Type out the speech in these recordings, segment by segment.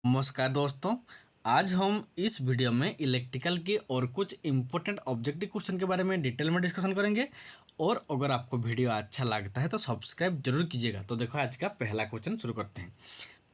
नमस्कार दोस्तों। आज हम इस वीडियो में इलेक्ट्रिकल के और कुछ इम्पोर्टेंट ऑब्जेक्टिव क्वेश्चन के बारे में डिटेल में डिस्कशन करेंगे। और अगर आपको वीडियो अच्छा लगता है तो सब्सक्राइब जरूर कीजिएगा। तो देखो आज का पहला क्वेश्चन शुरू करते हैं।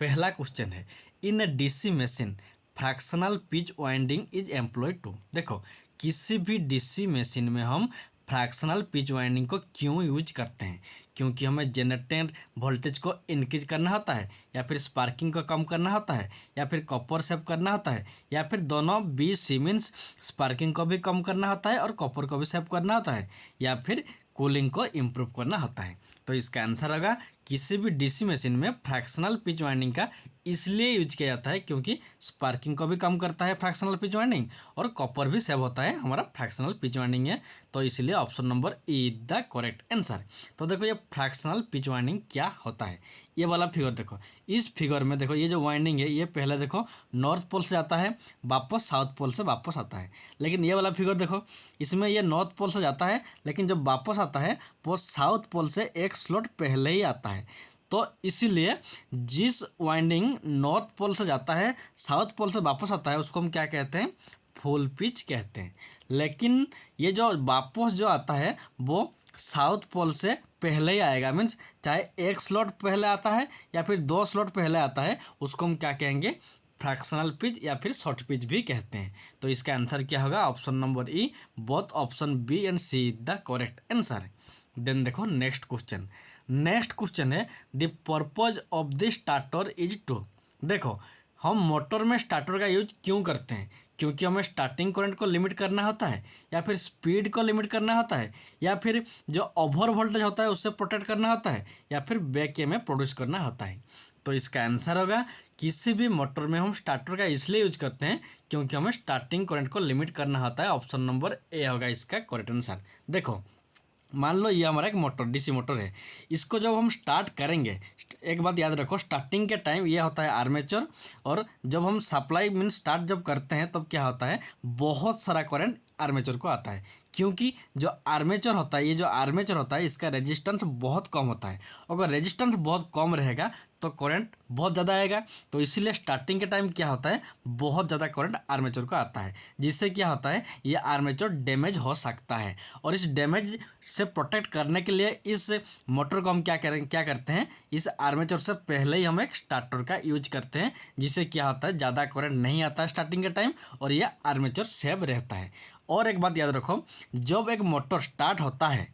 पहला क्वेश्चन है, in a DC machine fractional pitch winding is employed to. देखो, किसी भी डीसी मशीन में हम फ्रैक्शनल पिच वाइंडिंग को क्यों यूज करते हैं? क्योंकि हमें जनरेटर वोल्टेज को इंक्रीज करना होता है, या फिर स्पार्किंग को कम करना होता है, या फिर कॉपर सेव करना होता है, या फिर दोनों बी सी मीन्स स्पार्किंग को भी कम करना होता है और कॉपर को भी सेव करना होता है, या फिर कूलिंग को इम्प्रूव करना होता है। तो इसका आंसर होगा किसी भी डीसी मशीन में फ्रैक्शनल पिच वाइंडिंग का इसलिए यूज किया जाता है क्योंकि स्पार्किंग को भी कम करता है फ्रैक्शनल पिच वाइंडिंग, और कॉपर भी सेव होता है हमारा फ्रैक्शनल पिच वाइंडिंग है। तो इसलिए option number E is the correct answer. तो देखो, ये फ्रैक्शनल पिच वाइंडिंग क्या होता है। ये वाला फिगर देखो, इस फिगर में देखो, ये जो वाइंडिंग है ये पहले देखो नॉर्थ पोल से आता है, वापस साउथ पोल से वापस आता है। लेकिन ये वाला फिगर देखो, इसमें ये नॉर्थ पोल से जाता है, लेकिन जब वापस आता है वो साउथ पोल से एक स्लॉट पहले ही आता है। तो इसीलिए जिस वाइंडिंग नॉर्थ पोल से जाता है साउथ पोल से वापस आता है उसको हम क्या कहते हैं? फुल पिच कहते हैं। लेकिन ये जो वापस जो आता है वो साउथ पोल से पहले ही आएगा, मीन्स चाहे एक स्लॉट पहले आता है या फिर दो स्लॉट पहले आता है, उसको हम क्या कहेंगे? फ्रैक्शनल पिच या फिर शॉर्ट पिच भी कहते हैं। तो इसका आंसर क्या होगा? Option number E, both option B and C the correct answer. Then देखो नेक्स्ट क्वेश्चन। नेक्स्ट क्वेश्चन है, the purpose of the starter is to. देखो, हम मोटर में स्टार्टर का यूज क्यों करते हैं? क्योंकि हमें स्टार्टिंग करंट को लिमिट करना होता है, या फिर स्पीड को लिमिट करना होता है, या फिर जो ओवर वोल्टेज होता है उससे प्रोटेक्ट करना होता है, या फिर बैक ईएमएफ प्रोड्यूस करना होता है। तो इसका आंसर होगा किसी भी मोटर में हम स्टार्टर का इसलिए यूज करते हैं क्योंकि हमें स्टार्टिंग करंट को लिमिट करना होता है। ऑप्शन नंबर ए होगा इसका करेक्ट आंसर। देखो, मान लो ये हमारा एक मोटर डीसी मोटर है, इसको जब हम स्टार्ट करेंगे, एक बात याद रखो, स्टार्टिंग के टाइम ये होता है आर्मेचर, और जब हम सप्लाई मीन स्टार्ट जब करते हैं तब क्या होता है? बहुत सारा करंट आर्मेचर को आता है। क्योंकि जो आर्मेचर होता है, ये जो आर्मेचर होता है इसका रेजिस्टेंस बहुत कम होता है। अगर रेजिस्टेंस बहुत कम रहेगा तो करंट बहुत ज़्यादा आएगा। तो इसीलिए स्टार्टिंग के टाइम क्या होता है? बहुत ज़्यादा करंट आर्मेचर को आता है, जिससे क्या होता है? ये आर्मेचर डैमेज हो सकता है। और इस डैमेज से प्रोटेक्ट करने के लिए इस मोटर को हम क्या करते हैं? इस आर्मेचर से पहले ही हम एक स्टार्टर का यूज करते हैं, जिससे क्या होता है? ज़्यादा करंट नहीं आता है स्टार्टिंग के टाइम, और यह आर्मेचर सेव रहता है। और एक बात याद रखो, जब एक मोटर स्टार्ट होता है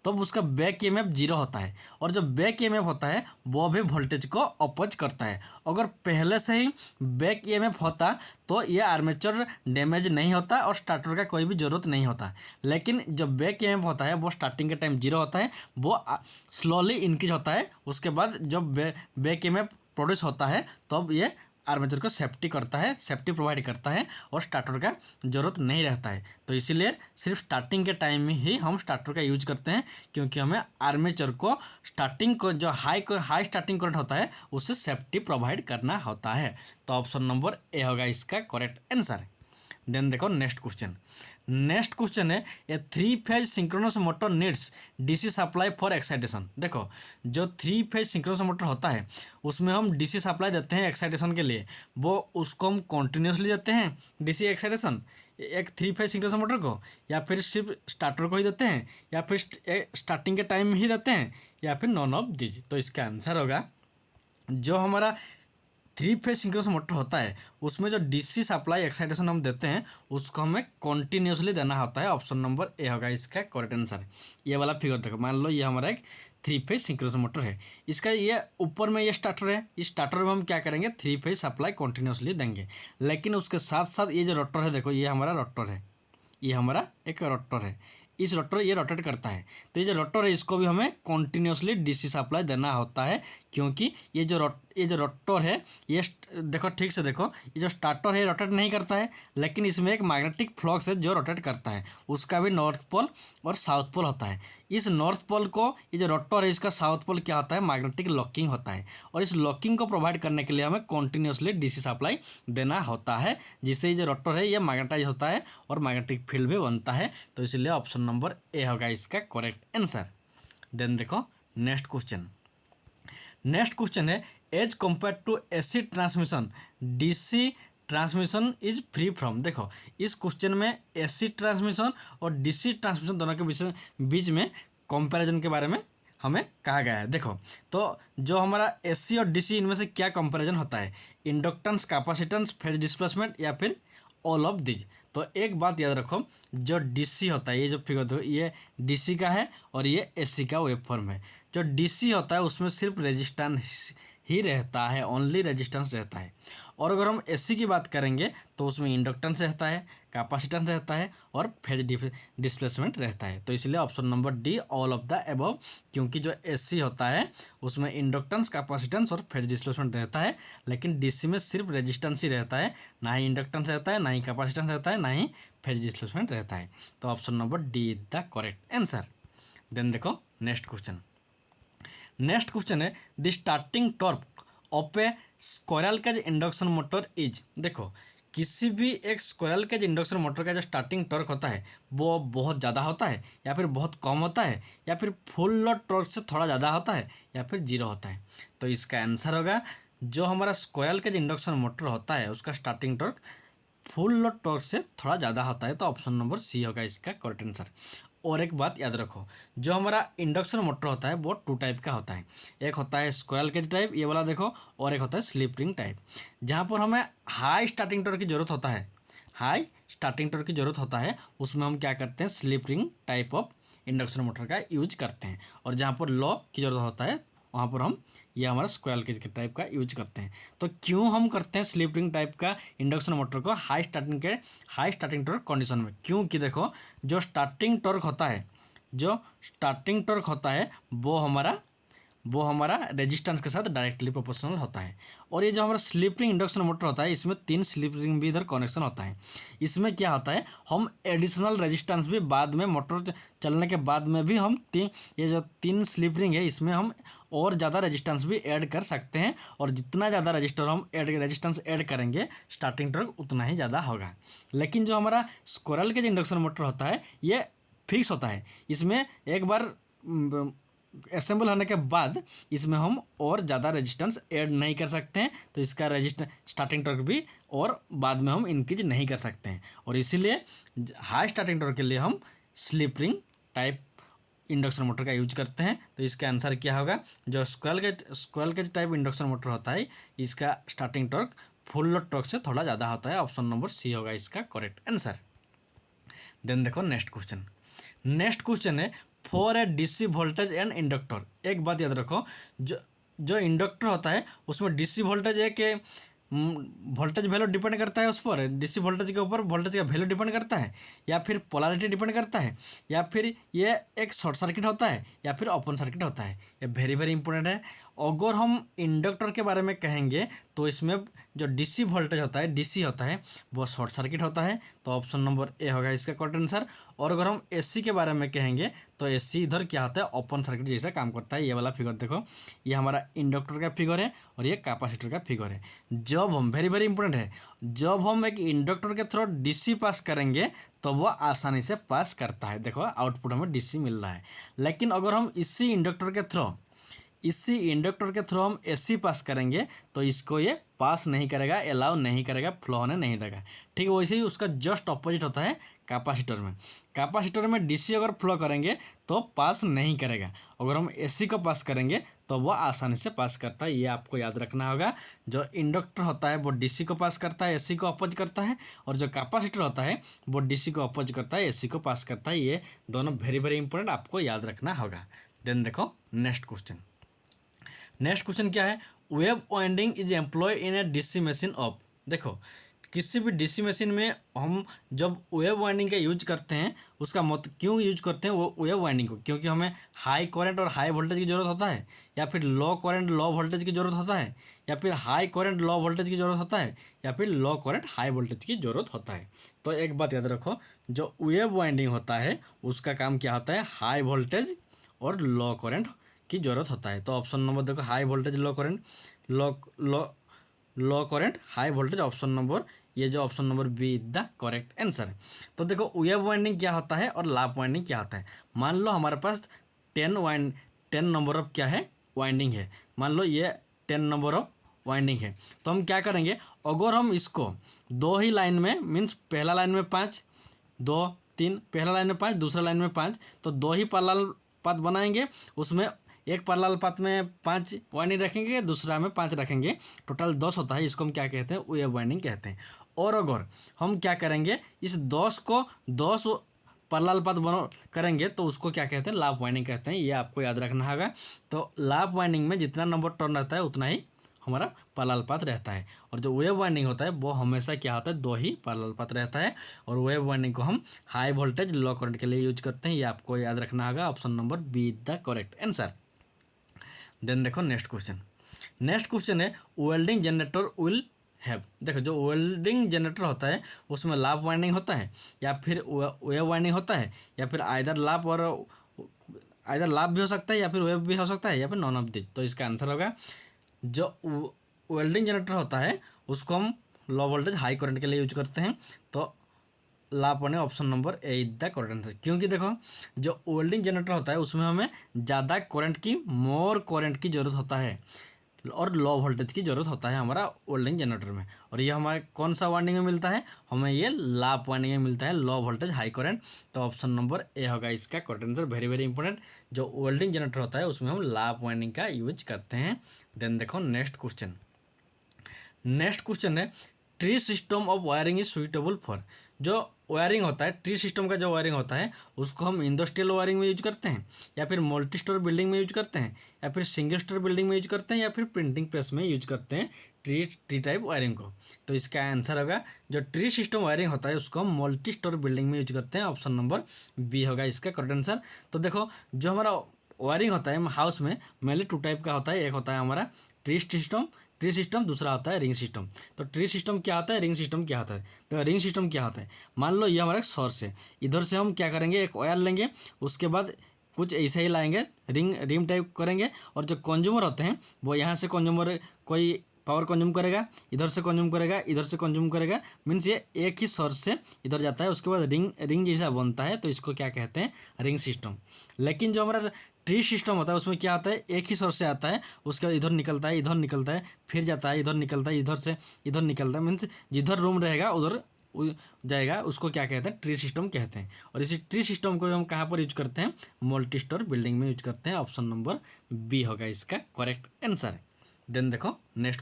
तब उसका बैक ईएमएफ जीरो होता है, और जो बैक ईएमएफ होता है वो भी वोल्टेज को अपोज करता है। अगर पहले से ही बैक ईएमएफ होता तो ये आर्मेचर डैमेज नहीं होता और स्टार्टर का कोई भी ज़रूरत नहीं होता। लेकिन जो बैक ईएमएफ होता है वो स्टार्टिंग के टाइम जीरो होता है, वो स्लोली इंक्रीज होता है। उसके बाद जब बैक ईएमएफ प्रोड्यूस होता है तब ये आर्मेचर को सेफ्टी करता है, सेफ्टी प्रोवाइड करता है, और स्टार्टर का ज़रूरत नहीं रहता है। तो इसीलिए सिर्फ स्टार्टिंग के टाइम में ही हम स्टार्टर का यूज करते हैं, क्योंकि हमें आर्मेचर को स्टार्टिंग को जो हाई स्टार्टिंग करंट होता है उससे सेफ्टी प्रोवाइड करना होता है। तो ऑप्शन नंबर ए होगा इसका करेक्ट आंसर। देन देखो नेक्स्ट क्वेश्चन। नेक्स्ट क्वेश्चन है, a three phase synchronous motor needs DC supply for excitation. देखो, जो थ्री फेज सिंक्रोनस मोटर होता है उसमें हम डीसी सप्लाई देते हैं एक्साइटेशन के लिए, वो उसको हम कॉन्टिन्यूसली देते हैं डीसी एक्साइटेशन एक थ्री फेज सिंक्रोनस मोटर को, या फिर सिर्फ स्टार्टर को ही देते हैं, या फिर स्टार्टिंग के टाइम में ही देते हैं, या फिर नॉन ऑफ दीज। तो इसका आंसर होगा, जो हमारा थ्री फेज सिंक्रोनस मोटर होता है उसमें जो डीसी सप्लाई एक्साइटेशन हम देते हैं उसको हमें कॉन्टिन्यूसली देना होता है। ऑप्शन नंबर ए होगा इसका करेक्ट आंसर। ये वाला फिगर देखो, मान लो ये हमारा एक थ्री फेज सिंक्रोनस मोटर है, इसका ये ऊपर में ये स्टार्टर है, इस स्टार्टर में हम क्या करेंगे? थ्री फेज सप्लाई कॉन्टिन्यूसली देंगे। लेकिन उसके साथ साथ ये जो रोटर है, देखो ये हमारा रोटर है, ये हमारा एक रोटर है, इस रोटर ये रोटेट करता है। तो ये जो रोटर है इसको भी हमें कॉन्टिन्यूसली डीसी सप्लाई देना होता है, क्योंकि ये जो रोटर है ये देखो ठीक से देखो, ये जो स्टार्टर है रोटेट नहीं करता है, लेकिन इसमें एक मैग्नेटिक फ्लक्स है जो रोटेट करता है, उसका भी नॉर्थ पोल और साउथ पोल होता है। इस नॉर्थ पोल को, ये जो रोटर है इसका साउथ पोल क्या होता है? मैग्नेटिक लॉकिंग होता है, और इस लॉकिंग को प्रोवाइड करने के लिए हमें कॉन्टिन्यूसली डीसी सप्लाई देना होता है, जिससे ये जो रोटर है ये मैग्नेटाइज होता है और मैग्नेटिक फील्ड भी बनता है। तो इसलिए ऑप्शन नंबर ए होगा इसका करेक्ट आंसर। देन देखो नेक्स्ट क्वेश्चन। नेक्स्ट क्वेश्चन है, as compare to AC transmission DC transmission is free from. देखो इस क्वेश्चन में एसी ट्रांसमिशन और डीसी ट्रांसमिशन दोनों के बीच में कंपैरिजन के बारे में हमें कहा गया है। देखो तो जो हमारा एसी और डीसी इनमें से क्या कंपैरिजन होता है, इंडक्टेंस, कैपेसिटेंस, फेज डिस्प्लेसमेंट या फिर ऑल ऑफ दिस। तो एक बात याद रखो, जो डीसी होता है, ये जो फिगर देखो ये डीसी का है और ये एसी का वेव फॉर्म है। जो डीसी होता है उसमें सिर्फ रेजिस्टेंस ही रहता है, ओनली रेजिस्टेंस रहता है। और अगर हम एसी की बात करेंगे तो उसमें इंडक्टेंस रहता है, कैपेसिटेंस रहता है और फेज डिस्प्लेसमेंट रहता है। तो इसलिए option number D all of the above, क्योंकि जो एसी होता है उसमें इंडक्टेंस, कैपेसिटेंस और फेज डिस्प्लेसमेंट रहता है, लेकिन डीसी में सिर्फ रेजिस्टेंस ही रहता है, ना ही इंडक्टेंस रहता है, ना ही कैपेसिटेंस रहता है, ना ही फेज डिस्प्लेसमेंट रहता है। तो option number D is the correct answer. Then देखो नेक्स्ट क्वेश्चन। नेक्स्ट क्वेश्चन है the starting torque of a squirrel cage induction motor is. देखो किसी भी एक स्क्वायरल केज इंडक्शन मोटर का जो स्टार्टिंग टॉर्क होता है वो बहुत ज़्यादा होता है या फिर बहुत कम होता है या फिर फुल लोड टॉर्क से थोड़ा ज़्यादा होता है या फिर जीरो होता है। तो इसका आंसर होगा जो हमारा स्क्वायरल केज इंडक्शन मोटर होता है उसका starting torque full load torque से थोड़ा ज़्यादा होता है। तो ऑप्शन नंबर सी होगा इसका करेक्ट आंसर। और एक बात याद रखो, जो हमारा इंडक्शन मोटर होता है वो टू टाइप का होता है। एक होता है स्क्वायरल केज टाइप, ये वाला देखो, और एक होता है स्लिप रिंग टाइप। जहाँ पर हमें हाई स्टार्टिंग टॉर्क की ज़रूरत होता है, हाई स्टार्टिंग टॉर्क की ज़रूरत होता है, उसमें हम क्या करते हैं, slip ring type of induction motor का यूज करते हैं। और जहाँ पर लो की ज़रूरत होता है वहाँ पर हम ये हमारा स्क्वायरल केज के टाइप का यूज करते हैं। तो क्यों हम करते हैं स्लिप रिंग टाइप का इंडक्शन मोटर को हाई स्टार्टिंग टॉर्क कंडीशन में, क्योंकि देखो जो स्टार्टिंग टॉर्क होता है, जो स्टार्टिंग टॉर्क होता है वो हमारा रेजिस्टेंस के साथ डायरेक्टली प्रोपोर्शनल होता है। और ये जो हमारा स्लिप रिंग इंडक्शन मोटर होता है इसमें 3 स्लिप रिंग भी इधर कनेक्शन होता है। इसमें क्या होता है, हम एडिशनल रेजिस्टेंस भी बाद में मोटर चलने के बाद में भी हम ये जो 3 स्लिप रिंग है इसमें हम और ज़्यादा रेजिस्टेंस भी ऐड कर सकते हैं। और जितना ज़्यादा रेजिस्टेंस ऐड करेंगे स्टार्टिंग टॉर्क उतना ही ज़्यादा होगा। लेकिन जो हमारा स्क्वायरल केज इंडक्शन मोटर होता है ये फिक्स होता है, इसमें एक बार असेंबल होने के बाद इसमें हम और ज़्यादा रेजिस्टेंस ऐड नहीं कर सकते हैं। तो इसका स्टार्टिंग टॉर्क भी और बाद में हम इंक्रीज नहीं कर सकते हैं। और इसीलिए हाई स्टार्टिंग टॉर्क के लिए हम slip ring type induction motor का यूज करते हैं। तो इसका आंसर क्या होगा, जो squirrel cage type induction motor होता है इसका starting torque full load torque से थोड़ा ज़्यादा होता है। ऑप्शन नंबर सी होगा इसका करेक्ट आंसर। देन देखो नेक्स्ट क्वेश्चन। नेक्स्ट क्वेश्चन है for a DC voltage and inductor. एक बात याद रखो, जो इंडक्टर होता है उसमें डीसी वोल्टेज है कि वोल्टेज वैल्यू डिपेंड करता है उस पर, डीसी वोल्टेज के ऊपर वोल्टेज का वैल्यू डिपेंड करता है, या फिर पोलैरिटी डिपेंड करता है, या फिर ये एक शॉर्ट सर्किट होता है, या फिर ओपन सर्किट होता है। ये वेरी वेरी इंपॉर्टेंट है। अगर हम इंडक्टर के बारे में कहेंगे तो इसमें जो डीसी वोल्टेज होता है, डीसी होता है, वो शॉर्ट सर्किट होता है। तो ऑप्शन नंबर ए होगा इसका करेक्ट आंसर। और अगर हम एसी के बारे में कहेंगे तो एसी इधर क्या होता है, ओपन सर्किट जैसा काम करता है। ये वाला फिगर देखो, ये हमारा इंडक्टर का फिगर है और ये कैपेसिटर का फिगर है। जब हम वेरी वेरी इंपॉर्टेंट है, जब हम एक इंडक्टर के थ्रू डीसी पास करेंगे तो वो आसानी से पास करता है। देखो आउटपुट हमें डीसी मिल रहा है। लेकिन अगर हम इसी इंडक्टर के थ्रू हम एसी पास करेंगे तो इसको ये पास नहीं करेगा, अलाउ नहीं करेगा, फ्लो होने नहीं देगा। ठीक है, वैसे ही उसका जस्ट ऑपोजिट होता है कैपेसिटर में। कैपेसिटर में डीसी अगर फ्लो करेंगे तो पास नहीं करेगा, अगर हम एसी को पास करेंगे तो वह आसानी से पास करता है। ये आपको याद रखना होगा। जो इंडक्टर होता है वो डीसी को पास करता है, एसी को अपोज करता है, और जो कैपेसिटर होता है वो डीसी को अपोज करता है, एसी को पास करता है। ये दोनों वेरी वेरी इंपॉर्टेंट, आपको याद रखना होगा। देन देखो नेक्स्ट क्वेश्चन। नेक्स्ट क्वेश्चन क्या है, wave winding is employ in a DC machine of. देखो किसी भी डीसी मशीन में हम जब वेव वाइंडिंग का यूज करते हैं उसका क्यों यूज करते हैं वो वेव वाइंडिंग को, क्योंकि हमें हाई करंट और हाई वोल्टेज की ज़रूरत होता है, या फिर लो करंट लो वोल्टेज की ज़रूरत होता है, या फिर हाई करंट लो वोल्टेज की ज़रूरत होता है, या फिर लो करंट हाई वोल्टेज की ज़रूरत होता है। तो एक बात याद रखो, जो वेव वाइंडिंग होता है उसका काम क्या होता है, हाई वोल्टेज और लो करंट की ज़रूरत होता है। तो ऑप्शन नंबर देखो, high voltage low current, low current high voltage, option number ये जो option number B is the correct answer. तो देखो वेव वाइंडिंग क्या होता है और लैप वाइंडिंग क्या होता है। मान लो हमारे पास 10 नंबर ऑफ क्या है वाइंडिंग है, मान लो ये 10 नंबर ऑफ वाइंडिंग है। तो हम क्या करेंगे, अगर हम इसको दो ही लाइन में मीन्स पहला लाइन में 5 2 3, पहला लाइन में 5 दूसरा लाइन में 5, तो दो ही पैरेलल पाथ बनाएंगे। उसमें एक पैरेलल पाथ में 5 वाइंडिंग रखेंगे, दूसरा में 5 रखेंगे, टोटल 10 होता है। इसको हम क्या कहते हैं, वेव वाइंडिंग कहते हैं। और अगर हम क्या करेंगे, इस 10 को 10 पैरेलल पाथ बना करेंगे तो उसको क्या कहते हैं, लाप वाइंडिंग कहते हैं। ये आपको याद रखना होगा। तो लाप वाइंडिंग में जितना नंबर टर्न रहता है उतना ही हमारा पैरेलल पाथ रहता है। और जो वेव वाइंडिंग होता है वो हमेशा क्या होता है, दो ही पैरेलल पाथ रहता है। और वेव वाइंडिंग को हम हाई वोल्टेज लो करंट के लिए यूज करते हैं। ये आपको याद रखना होगा। Option number B is the correct answer. Then देखो नेक्स्ट क्वेश्चन है वेल्डिंग जनरेटर विल हैव। देखो जो वेल्डिंग जनरेटर होता है उसमें लाप वाइंडिंग होता है या फिर वेव वाइंडिंग होता है, या फिर आइदर लाप भी हो सकता है या फिर वेव भी हो सकता है या फिर नॉन ऑफ दिस। तो इसका आंसर होगा जो वेल्डिंग जनरेटर होता है उसको हम लो वोल्टेज हाई करंट के लिए यूज करते हैं। तो lap winding option number A is the correct answer. क्योंकि देखो जो वेल्डिंग जनरेटर होता है उसमें हमें ज़्यादा करंट की मोर करंट की ज़रूरत होता है और लो वोल्टेज की ज़रूरत होता है हमारा वेल्डिंग जनरेटर में। और ये हमारे कौन सा वाइंडिंग में मिलता है, हमें ये लाप वाइंडिंग में मिलता है, लो वोल्टेज हाई करंट। तो ऑप्शन नंबर ए होगा इसका correct answer. Very very important, जो वेल्डिंग जनरेटर होता है उसमें हम लाप वाइंडिंग का यूज करते हैं। देन देखो नेक्स्ट क्वेश्चन है tree system of wiring is suitable for. जो वायरिंग होता है, ट्री सिस्टम का जो वायरिंग होता है उसको हम इंडस्ट्रियल वायरिंग में यूज करते हैं, या फिर मल्टी स्टोर बिल्डिंग में यूज करते हैं, या फिर सिंगल स्टोर बिल्डिंग में यूज करते हैं, या फिर प्रिंटिंग प्रेस में यूज करते हैं ट्री टाइप वायरिंग को। तो इसका आंसर होगा जो ट्री सिस्टम वायरिंग होता है उसको हम मल्टी स्टोर बिल्डिंग में यूज करते हैं। ऑप्शन नंबर बी होगा इसका करेक्ट आंसर। तो देखो जो हमारा वायरिंग होता है हाउस में मेनली 2 टाइप का होता है। एक होता है हमारा ट्री सिस्टम, दूसरा होता है रिंग सिस्टम। तो ट्री सिस्टम क्या होता है, रिंग सिस्टम क्या होता है। तो रिंग सिस्टम क्या होता है, मान लो ये हमारा एक सोर्स है, इधर से हम क्या करेंगे एक वायर लेंगे, उसके बाद कुछ ऐसे ही लाएंगे, रिंग टाइप करेंगे, और जो कंज्यूमर होते हैं वो यहाँ से कंज्यूमर कोई पावर कंज्यूम करेगा, इधर से कंज्यूम करेगा, इधर से कंज्यूम करेगा, मीन्स ये एक ही सोर्स से इधर जाता है, उसके बाद रिंग जैसा बनता है। तो इसको क्या कहते हैं, रिंग सिस्टम। लेकिन जो हमारा ट्री सिस्टम होता है उसमें क्या होता है, एक ही सोर्स से आता है, उसके बाद इधर निकलता है, फिर जाता है, इधर निकलता है, इधर से इधर निकलता है, मीन्स जिधर रूम रहेगा उधर जाएगा, उसको क्या कहते हैं, ट्री सिस्टम कहते हैं। और इसी ट्री सिस्टम को हम कहाँ पर यूज करते हैं, मल्टी स्टोर बिल्डिंग में यूज करते हैं। ऑप्शन नंबर बी होगा इसका करेक्ट आंसर। देन देखो नेक्स्ट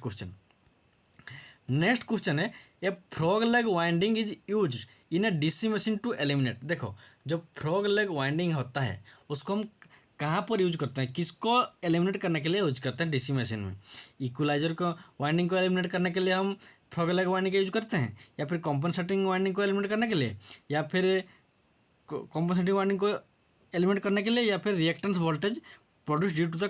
क्वेश्चन है a frog leg winding is use in a DC machine to eliminate. देखो जो फ्रॉग लेग वाइंडिंग होता है उसको हम कहाँ पर यूज करते हैं, किसको एलिमिनेट करने के लिए यूज करते हैं, डीसी मशीन में। इक्वलाइजर को वाइंडिंग को एलिमिनेट करने के लिए हम फ्रॉग लेग वाइंडिंग का यूज करते हैं, या फिर कॉम्पनसेटिंग वाइंडिंग को एलिमिनेट करने के लिए, या फिर कॉम्पनसेटिंग वाइंडिंग को एलिमिनेट करने के लिए, या फिर reactance voltage produce due to the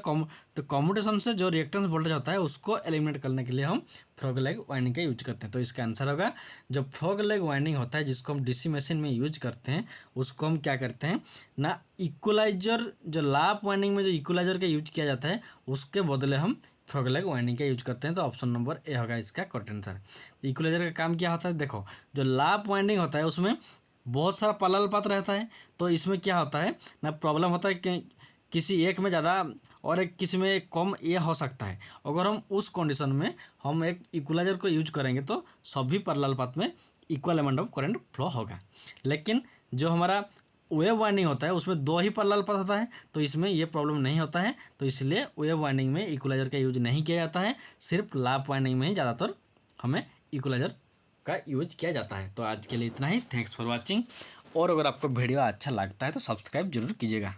commutation से जो रिएक्टेंस वोल्टेज होता है उसको एलिमिनेट करने के लिए हम फ्रॉग लेग वाइंडिंग का यूज करते हैं। तो इसका आंसर होगा जो फ्रॉग लेग वाइंडिंग होता है जिसको हम डीसी मशीन में यूज करते हैं उसको हम क्या करते हैं ना, इक्वलाइजर जो लाप वाइंडिंग में जो इक्वलाइजर का यूज किया जाता है उसके बदले हम फ्रॉग लेग वाइंडिंग का यूज करते हैं। तो ऑप्शन नंबर ए होगा इसका करेक्ट आंसर। इक्वलाइजर का काम क्या होता है, देखो जो लाप वाइंडिंग होता है उसमें बहुत सारा पैरेलल पाथ रहता है। तो इसमें क्या होता है ना, प्रॉब्लम होता है कि किसी एक में ज़्यादा और एक किसी में कम ये हो सकता है। अगर हम उस कंडीशन में हम एक इक्वलाइजर को यूज करेंगे तो सभी पैरेलल पाथ में equal amount of current flow होगा। लेकिन जो हमारा वेव वाइंडिंग होता है उसमें 2 ही पैरेलल पाथ होता है, तो इसमें ये प्रॉब्लम नहीं होता है। तो इसलिए वेव वाइंडिंग में इक्वलाइजर का यूज नहीं किया जाता है, सिर्फ लाप वाइंडिंग में ही ज़्यादातर हमें इक्वलाइजर का यूज किया जाता है। तो आज के लिए इतना ही। Thanks for watching. और अगर आपको वीडियो अच्छा लगता है तो सब्सक्राइब जरूर कीजिएगा।